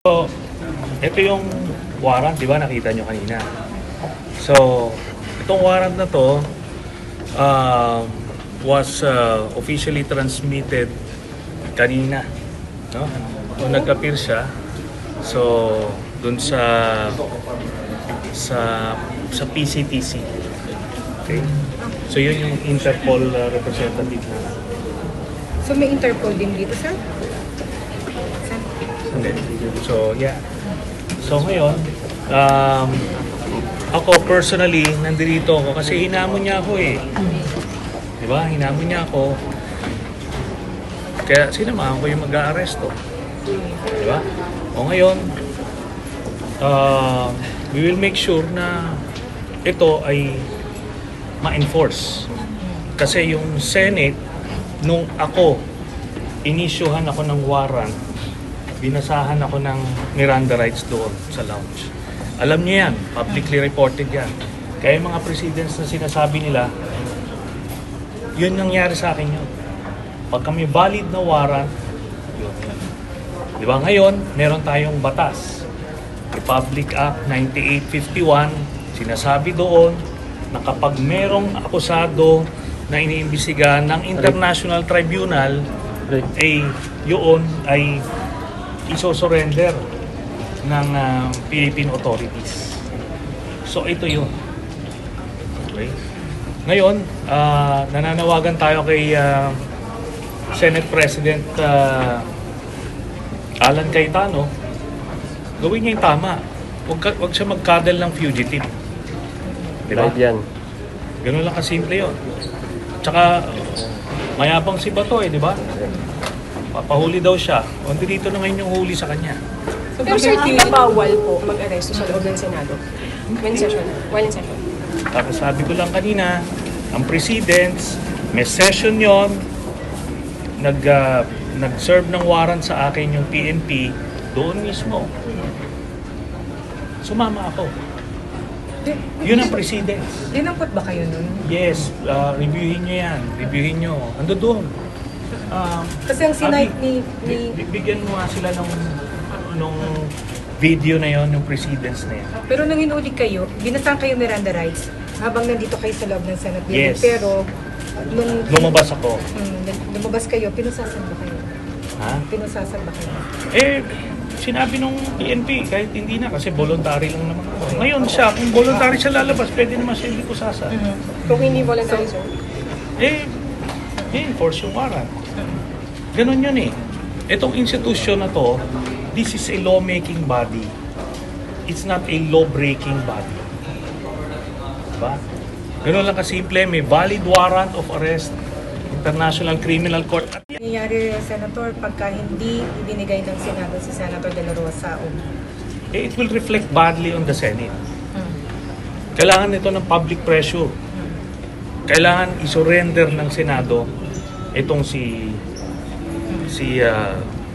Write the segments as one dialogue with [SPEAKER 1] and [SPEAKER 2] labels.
[SPEAKER 1] So, ito yung warrant, di ba? Nakita nyo kanina. So, itong warrant na to was officially transmitted kanina. No? Nung nag-appear siya, so, dun sa PCTC. Okay? So, yun yung Interpol representative na.
[SPEAKER 2] So may Interpol din dito, sir?
[SPEAKER 1] Hindi. So, yeah. So, ngayon, ako personally, nandito ako kasi hinamon niya ako eh. Di ba? Hinamon niya ako. Kaya sinamahan ko yung mag-aaresto. Di ba? O ngayon, we will make sure na ito ay ma-enforce. Kasi yung Senate, nung ako, inisyuhan ako ng warrant, binasahan ako ng Miranda rights doon sa lounge. Alam niyo yan, publicly reported yan. Kaya yung mga presidents na sinasabi nila, yun nangyari sa akin yun. Pag kami valid na warrant, yun. Di ba ngayon, meron tayong batas. Republic Act 9851, sinasabi doon na kapag merong akusado na iniimbestigahan ng International Tribunal, ay yun ay iso-surrender ng Philippine authorities. So ito yun. Okay. Ngayon, nananawagan tayo kay Senate President Alan Cayetano, gawin niya yung tama. Huwag siya magkadal ng fugitive. Diba?
[SPEAKER 3] Right yan.
[SPEAKER 1] Ganun lang kasimple yun. Tsaka, mayabang si Bato di ba? Papahuli daw siya. O dito na ngayon yung huli sa kanya.
[SPEAKER 2] So, pero sir, di bawal po mag-aresto sa loob ng Senado? When session? While in session?
[SPEAKER 1] Tapos sabi ko lang kanina, ang presidents, may session yon, nag-serve ng warrant sa akin yung PNP, doon mismo. Sumama ako. Yun ang presidents.
[SPEAKER 2] Dinampot ba kayo nun?
[SPEAKER 1] Yes, reviewin nyo yan. Reviewin nyo. Ando doon.
[SPEAKER 2] Kasi ang sinight ni...
[SPEAKER 1] Bigyan mo nga sila nung video na yon, yung presidents na yan.
[SPEAKER 2] Pero nung hinuli kayo, binasahan kayo Miranda rights habang nandito kayo sa loob ng Senate building.
[SPEAKER 1] Yes.
[SPEAKER 2] Pero nung...
[SPEAKER 1] Lumabas ako.
[SPEAKER 2] Lumabas kayo, pinusasan ba kayo?
[SPEAKER 1] Ha?
[SPEAKER 2] Pinusasan ba kayo?
[SPEAKER 1] Sinabi nung PNP, kahit hindi na, kasi voluntary lang naman ako. Ngayon siya, kung voluntary siya lalabas, pwede naman siya hindi kusasa.
[SPEAKER 2] Kung hindi voluntary, sir?
[SPEAKER 1] Enforce yung warrant. Ganun yun eh. Itong institution na to, this is a lawmaking body. It's not a law-breaking body. Diba? Ganun lang kasimple, may valid warrant of arrest, International Criminal Court.
[SPEAKER 2] Nangyayari, Senator, pagka hindi ibinigay ng Senado si Senator De La Rosa
[SPEAKER 1] It will reflect badly on the Senate. Kailangan ito ng public pressure. Kailangan isurrender ng Senado itong si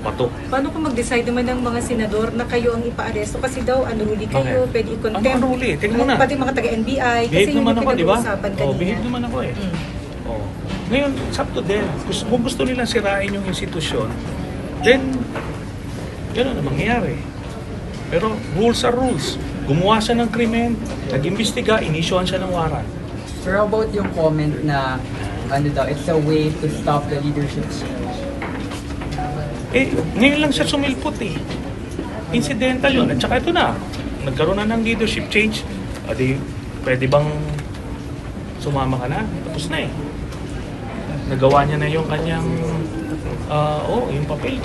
[SPEAKER 1] Bato.
[SPEAKER 2] Paano kung mag-decide naman ng mga senador na kayo ang ipa-aresto? Kasi daw, unruly kayo, pwede i-contempt.
[SPEAKER 1] Ano unruly? Tingnan mo na.
[SPEAKER 2] Pati mga taga-NBI. Kasi
[SPEAKER 1] Behave
[SPEAKER 2] yun
[SPEAKER 1] naman
[SPEAKER 2] yung
[SPEAKER 1] ako, di ba?
[SPEAKER 2] pinag-uusapan kanina.
[SPEAKER 1] Behave naman ako eh. Ngayon, it's up to them. Kung gusto nilang sirain yung institusyon, then, gano'n na mangyayari. Pero rules are rules. Gumawa siya ng krimen, nag-imbestiga, inisyuhan siya ng warrant.
[SPEAKER 4] Sir, how about yung comment na it's a way to stop the leadership change?
[SPEAKER 1] Ngayon lang siya sumilpot eh. Incidental yun. At saka ito na, nagkaroon na ng leadership change. Pwede bang sumama ka na? Tapos na eh. Nagawa niya na yung kanyang, yung papel.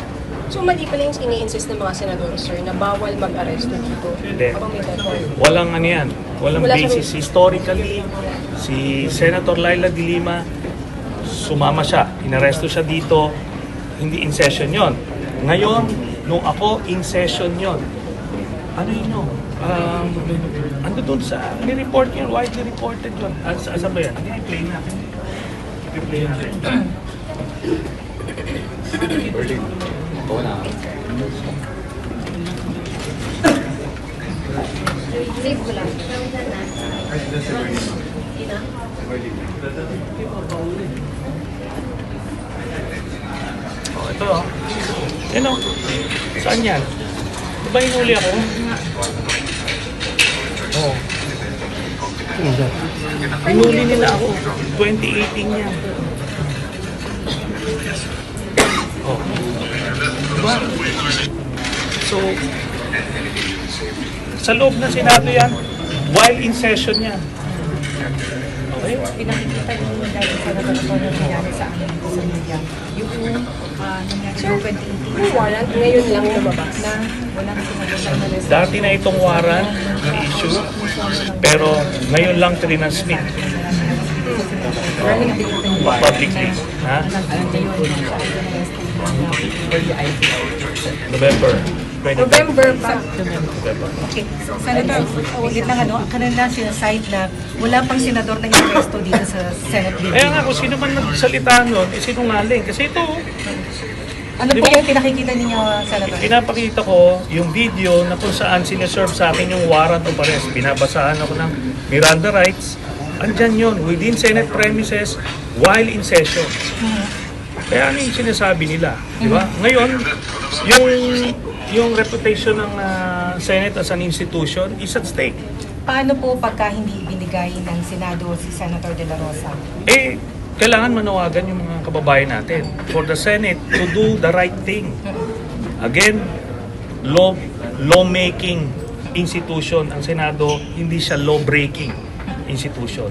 [SPEAKER 5] So mali pala yung ini-insist ng mga senador, sir, na bawal mag-aresto dito.
[SPEAKER 1] Hindi.
[SPEAKER 5] Habang may deadline.
[SPEAKER 1] Walang yan. Walang
[SPEAKER 5] Wala
[SPEAKER 1] basis. Historically, si Senator Laila de Lima, sumama siya. Inaresto siya dito. Hindi in session yon. Ngayon, nung ako, in session yon. Ano yun yun? Ando doon sa, ni-report yun, widely reported yun. Saan ba yan? I-play natin. I-play natin.
[SPEAKER 3] Berlin. Oo na.
[SPEAKER 5] Save ko lang.
[SPEAKER 1] Ito Saan yan? Di ba hinuli ako? Oo. Hinuli nila ako. 2018 yan. Oh. Diba? So, sa loob ng Senado yan, while in session yan. Okay?
[SPEAKER 6] Pinakikita niyo dahil sa nagkakaroon ng nangyari sa amin sa media. Yung nangyari
[SPEAKER 2] Sir,
[SPEAKER 6] sa 2018
[SPEAKER 2] yung warrant ngayon lang lumabas.
[SPEAKER 6] na walang sinagot na arrest.
[SPEAKER 1] Dati na itong warrant na issue, pero ngayon lang trinasmit publicly. Ha? November 20.
[SPEAKER 2] November pa.
[SPEAKER 6] Okay. Senator, ulit lang kanina sinaside na wala pang senador na inaresto dito sa Senate building.
[SPEAKER 1] Kaya nga kung sino man nagsalita nun, sinungaling. Kasi ito,
[SPEAKER 6] Ano
[SPEAKER 1] di
[SPEAKER 6] po
[SPEAKER 1] ba?
[SPEAKER 6] yung pinakikita ninyo, Senator?
[SPEAKER 1] pinapakita ko yung video na kung saan sineserve sa akin yung warrant of arrest. Binabasahan ako ng Miranda rights. Andyan yun, within Senate premises, while in session. Kaya ano yung sinasabi nila, di ba? Ngayon, yung reputation ng Senate as an institution is at stake.
[SPEAKER 6] Paano po pagka hindi binigay ng Senado si Senator De La Rosa?
[SPEAKER 1] Eh, kailangan manawagan yung mga kababayan natin for the Senate to do the right thing. Again, lawmaking institution ang Senado, hindi siya law-breaking institution.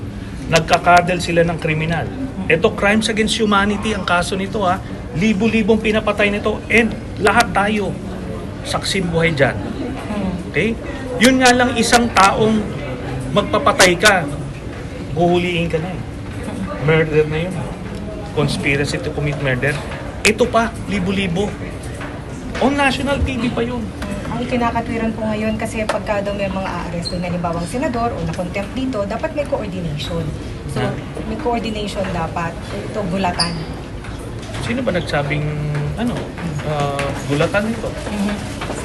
[SPEAKER 1] Nagkakadel sila ng kriminal. Ito, crimes against humanity ang kaso nito ha. Libo-libong pinapatay nito and lahat tayo saksim buhay dyan. Okay? Yun nga lang isang taong magpapatay ka, huhuliin ka na eh. Murder na yun. Conspiracy to commit murder. Ito pa, libo-libo. On national TV pa yun.
[SPEAKER 6] Ang kinakatwiran po ngayon kasi pagka daw may mga aaresto na halimbawa senador o na-contempt dito, dapat may coordination. So, may coordination dapat. Ito, bulatan.
[SPEAKER 1] Sino ba nagsabing, gulatan nito?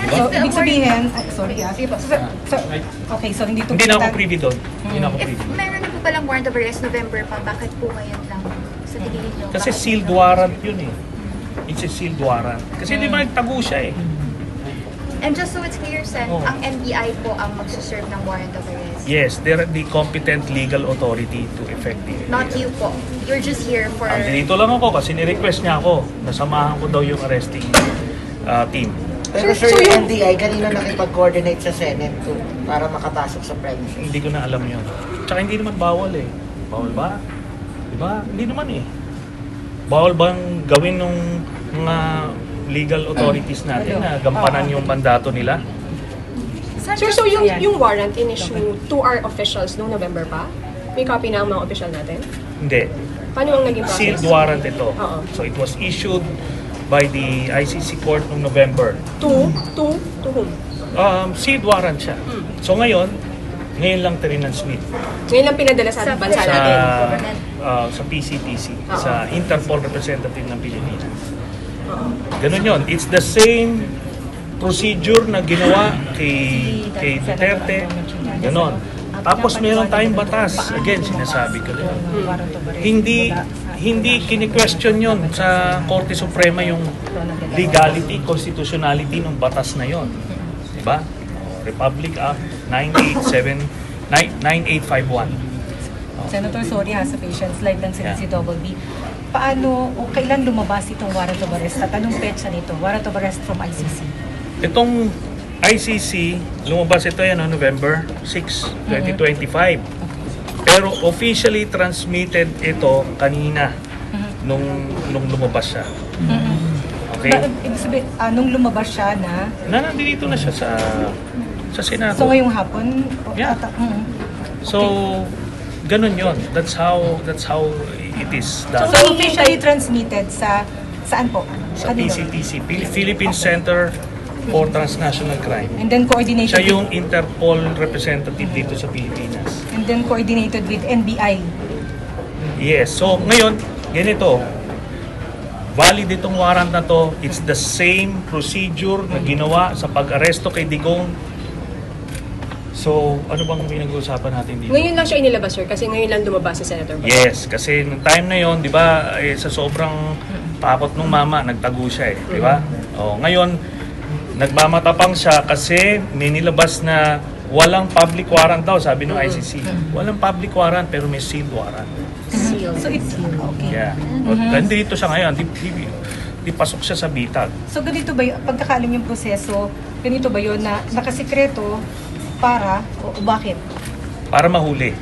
[SPEAKER 6] So, ibig sabihin, sorry, okay, so hindi to
[SPEAKER 1] Hindi na ako privy doon. Hindi na ako
[SPEAKER 7] If
[SPEAKER 1] privy.
[SPEAKER 7] meron na po palang warrant of arrest November pa, bakit po ngayon lang sa tingin niyo?
[SPEAKER 1] Kasi
[SPEAKER 7] Bakit
[SPEAKER 1] sealed warrant yun eh. It's a sealed warrant. Kasi di ba nagtago siya eh.
[SPEAKER 7] And just so it's clear, Sen,
[SPEAKER 1] Oh.
[SPEAKER 7] ang NBI po ang magsuserve ng warrant of arrest.
[SPEAKER 1] Yes, they're the competent legal authority to effect it.
[SPEAKER 7] Not you po. You're just here for...
[SPEAKER 1] Dito lang ako kasi ni-request niya ako. Nasamahan ko daw yung arresting team.
[SPEAKER 8] Pero sir, yung NDI, kanina nakipag-coordinate sa Senate to, para makapasok sa premises.
[SPEAKER 1] Hindi ko na alam yun. Tsaka hindi naman bawal eh. Bawal ba? Diba? Hindi naman eh. Bawal bang gawin nung mga legal authorities natin na gampanan yung mandato nila?
[SPEAKER 2] Sir, so yung warrant in-issue to our officials noong November pa? May copy na ang mga official natin?
[SPEAKER 1] Hindi.
[SPEAKER 2] Paano ang naging process?
[SPEAKER 1] Sealed warrant ito.
[SPEAKER 2] Oo.
[SPEAKER 1] So it was issued by the ICC court noong November.
[SPEAKER 2] To whom?
[SPEAKER 1] Sealed warrant siya. So ngayon lang trinasmit
[SPEAKER 2] Ngayon lang pinadala sa bansa
[SPEAKER 1] sa
[SPEAKER 2] natin.
[SPEAKER 1] sa PCTC,
[SPEAKER 2] Oo.
[SPEAKER 1] sa Interpol representative ng Pilipinas. Ganun yon. It's the same procedure na ginawa kay Duterte. Ganon. Tapos meron tayong batas. Again, sinasabi ko lang. Hindi kini-question yon sa Korte Suprema yung legality, constitutionality ng batas na yon. Diba? Republic Act 9851.
[SPEAKER 6] Senator, sorry ha, sa patience, live lang sila si Double B. Paano o kailan lumabas itong warrant of arrest at anong petsa nito? Warrant of arrest from ICC.
[SPEAKER 1] Itong ICC, lumabas ito yan November 6, 2025. Pero officially transmitted ito kanina nung lumabas siya. Okay?
[SPEAKER 6] Ibig sabihin, nung lumabas siya na,
[SPEAKER 1] Nandito na siya sa Senado.
[SPEAKER 6] so ngayong hapon,
[SPEAKER 1] Yeah. So, ganun yon. That's how it is done.
[SPEAKER 6] So officially transmitted saan po?
[SPEAKER 1] Sa
[SPEAKER 6] Kanino?
[SPEAKER 1] PCTC, Philippine Center for Transnational Crime.
[SPEAKER 6] And then coordinated
[SPEAKER 1] Siya yung Interpol representative dito sa Pilipinas.
[SPEAKER 6] and then coordinated with NBI.
[SPEAKER 1] Yes. So, ngayon, ganito. Valid itong warrant na to. It's the same procedure na ginawa sa pag-aresto kay Digong. So, ano bang pinag-uusapan natin dito?
[SPEAKER 2] Ngayon lang siya inilabas, sir, kasi ngayon lang lumabas si Senator Bato.
[SPEAKER 1] Yes, kasi nung time na yon, 'di ba, sa sobrang takot nung mama, nagtago siya eh, 'di ba? Oh, ngayon Nagmamatapang siya kasi may nilabas na walang public warrant daw, sabi ng ICC. Walang public warrant pero may sealed warrant.
[SPEAKER 6] So it's okay.
[SPEAKER 1] Yeah. Nandito siya ngayon, di pasok siya sa bitag.
[SPEAKER 6] So ganito ba yung pagkakaalam yung proseso, ganito ba yun na nakasikreto para o bakit?
[SPEAKER 1] Para mahuli.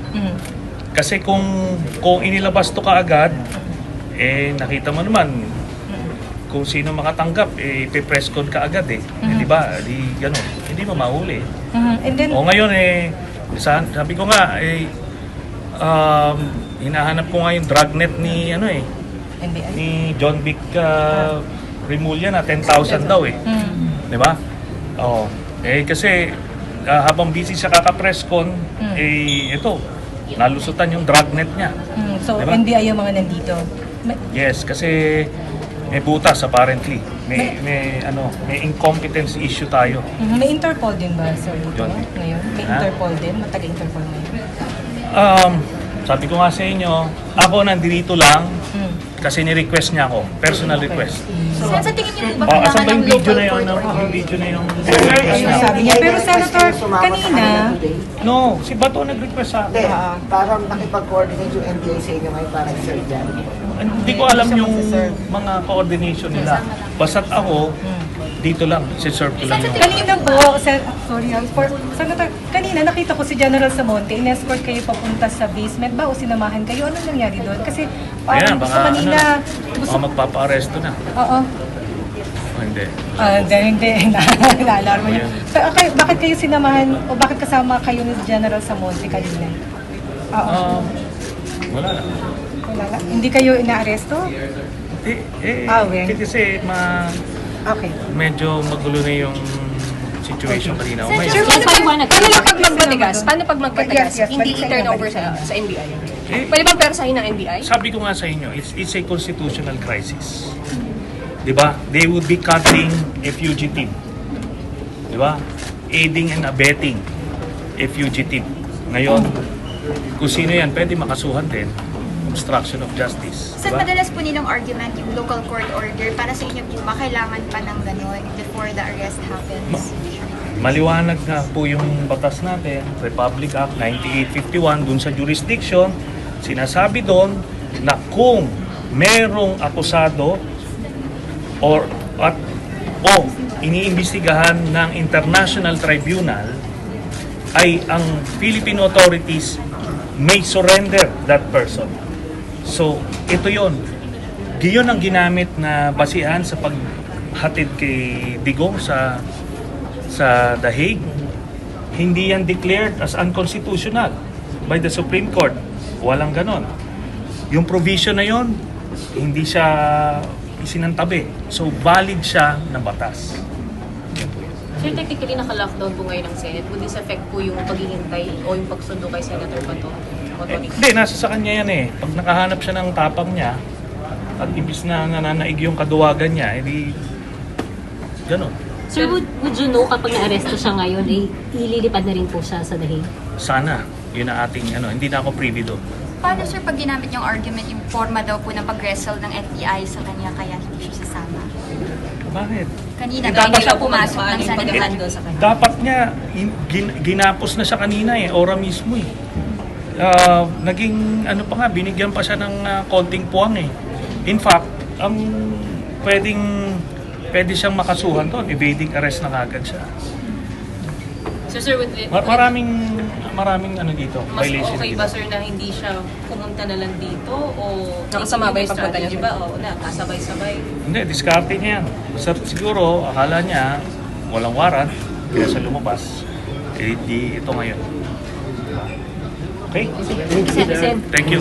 [SPEAKER 1] Kasi kung inilabas to kaagad, nakita mo naman, kung sino makatanggap, ipe-press con ka agad di ba? Di gano'n. Hindi mo mahuli.
[SPEAKER 6] And then,
[SPEAKER 1] O ngayon sabi ko nga, hinahanap ko nga yung dragnet ni
[SPEAKER 6] NBI.
[SPEAKER 1] ni John Vic Remulla na 10,000 daw Di ba? Oh, kasi habang busy siya kaka-press con, ito, nalusutan yung dragnet niya.
[SPEAKER 6] So
[SPEAKER 1] Diba?
[SPEAKER 6] NBI yung mga nandito.
[SPEAKER 1] Yes, kasi may butas apparently. May incompetence issue tayo.
[SPEAKER 6] May Interpol din ba, sir?
[SPEAKER 1] John.
[SPEAKER 6] Ngayon? May
[SPEAKER 1] Ha?
[SPEAKER 6] Interpol din? Mataga-Interpol ngayon?
[SPEAKER 1] Sabi ko nga sa inyo, ako nandito lang kasi ni-request niya ako. Personal request.
[SPEAKER 7] Sen, sa tingin niyo po ba
[SPEAKER 1] Asan
[SPEAKER 7] kailangan
[SPEAKER 1] ba yung
[SPEAKER 7] ng
[SPEAKER 1] video
[SPEAKER 7] local
[SPEAKER 1] na yun?
[SPEAKER 7] court order?
[SPEAKER 1] Yung video na yung request
[SPEAKER 6] Ayun
[SPEAKER 1] niya.
[SPEAKER 6] sabi niya. Pero Senator, kanina,
[SPEAKER 1] No, si Bato nag-request sa
[SPEAKER 8] Hindi,
[SPEAKER 1] akin.
[SPEAKER 8] parang nakipag-coordinate yung NBI sa inyo ngayon para i-serve dyan.
[SPEAKER 1] Hindi ko alam yung mga coordination nila. Basta't ako, dito lang, si-serve ko lang yung...
[SPEAKER 6] kanina po, Senator, kanina nakita ko si General Samonte, in-escort kayo papunta sa basement ba o sinamahan kayo? Anong nangyari doon? Kasi
[SPEAKER 1] Ayan,
[SPEAKER 6] parang gusto
[SPEAKER 1] baka
[SPEAKER 6] kanina,
[SPEAKER 1] baka magpapa-aresto na.
[SPEAKER 6] oo.
[SPEAKER 1] O hindi.
[SPEAKER 6] Hindi. Naalarma niyo. So, okay, bakit kayo sinamahan o bakit kasama kayo ni General Samonte kanina? Oo.
[SPEAKER 1] Wala na.
[SPEAKER 6] Wala na. Hindi kayo inaaresto? Well.
[SPEAKER 1] Kasi
[SPEAKER 6] Okay.
[SPEAKER 1] medyo magulo na yung situation kanina.
[SPEAKER 5] Sir,
[SPEAKER 1] May-
[SPEAKER 5] paano pag magpatigas? Paano pag magpatigas?
[SPEAKER 6] Yes,
[SPEAKER 5] Hindi
[SPEAKER 6] balik sa
[SPEAKER 5] i-turn
[SPEAKER 6] inyo,
[SPEAKER 5] over
[SPEAKER 6] balik
[SPEAKER 5] sa NBI?
[SPEAKER 1] Eh,
[SPEAKER 5] Pwede bang persahin ng NBI?
[SPEAKER 1] Sabi ko nga sa inyo, it's a constitutional crisis. 'Di ba? They would be cutting a fugitive. 'Di ba? Aiding and abetting a fugitive. Ngayon, kung sino 'yan, pwede makasuhan din. Obstruction of justice.
[SPEAKER 7] Sen,
[SPEAKER 1] Diba?
[SPEAKER 7] madalas po nilang argument yung local court order. Para sa inyo po ba, kailangan pa ng gano'n before the arrest happens?
[SPEAKER 1] Maliwanag na po yung batas natin, Republic Act 9851, dun sa jurisdiction, sinasabi doon na kung merong akusado o iniimbestigahan ng International Tribunal, ay ang Philippine authorities may surrender that person. So, ito yon. Giyon ang ginamit na basihan sa paghatid kay Digong sa The Hague. Hindi yan declared as unconstitutional by the Supreme Court. Walang ganon. Yung provision na yon, hindi siya isinantabi. So, valid siya ng batas.
[SPEAKER 5] Sir, technically naka-lockdown po ngayon ng Senate. Would this affect po yung paghihintay o yung pagsundo kay Senator Bato?
[SPEAKER 1] Hindi, nasa sa kanya yan Pag nakahanap siya ng tapang niya, at ibis na nananaig yung kaduwagan niya, edi ganon.
[SPEAKER 9] Sir, would you know kapag na-aresto siya ngayon, ililipad na rin po siya sa dahig?
[SPEAKER 1] Sana, yun ang ating, hindi na ako privy doon.
[SPEAKER 7] Paano, sir, pag ginamit yung argument, yung forma daw po ng pag-wrestle ng FBI sa kanya, kaya hindi siya sasama?
[SPEAKER 1] Bakit?
[SPEAKER 7] Kanina, bago siya pumasok ng Sandigan.
[SPEAKER 1] Dapat niya, ginapos na siya kanina ora mismo naging, binigyan pa siya ng konting puwang In fact, pwede siyang makasuhan doon, evading arrest na kagad siya.
[SPEAKER 5] So sir,
[SPEAKER 1] Maraming dito,
[SPEAKER 5] mas
[SPEAKER 1] violation
[SPEAKER 5] okay
[SPEAKER 1] dito.
[SPEAKER 5] ba sir na hindi siya pumunta na lang dito o
[SPEAKER 2] Nakasama ba yung pagpunta niya,
[SPEAKER 5] strategy
[SPEAKER 2] sir?
[SPEAKER 5] ba? O nakasabay-sabay?
[SPEAKER 1] Hindi, diskarte niya yan. Siguro, akala niya, walang warrant, kaya siya lumabas. Di ito ngayon. Okay?
[SPEAKER 9] Sen,
[SPEAKER 1] Thank you.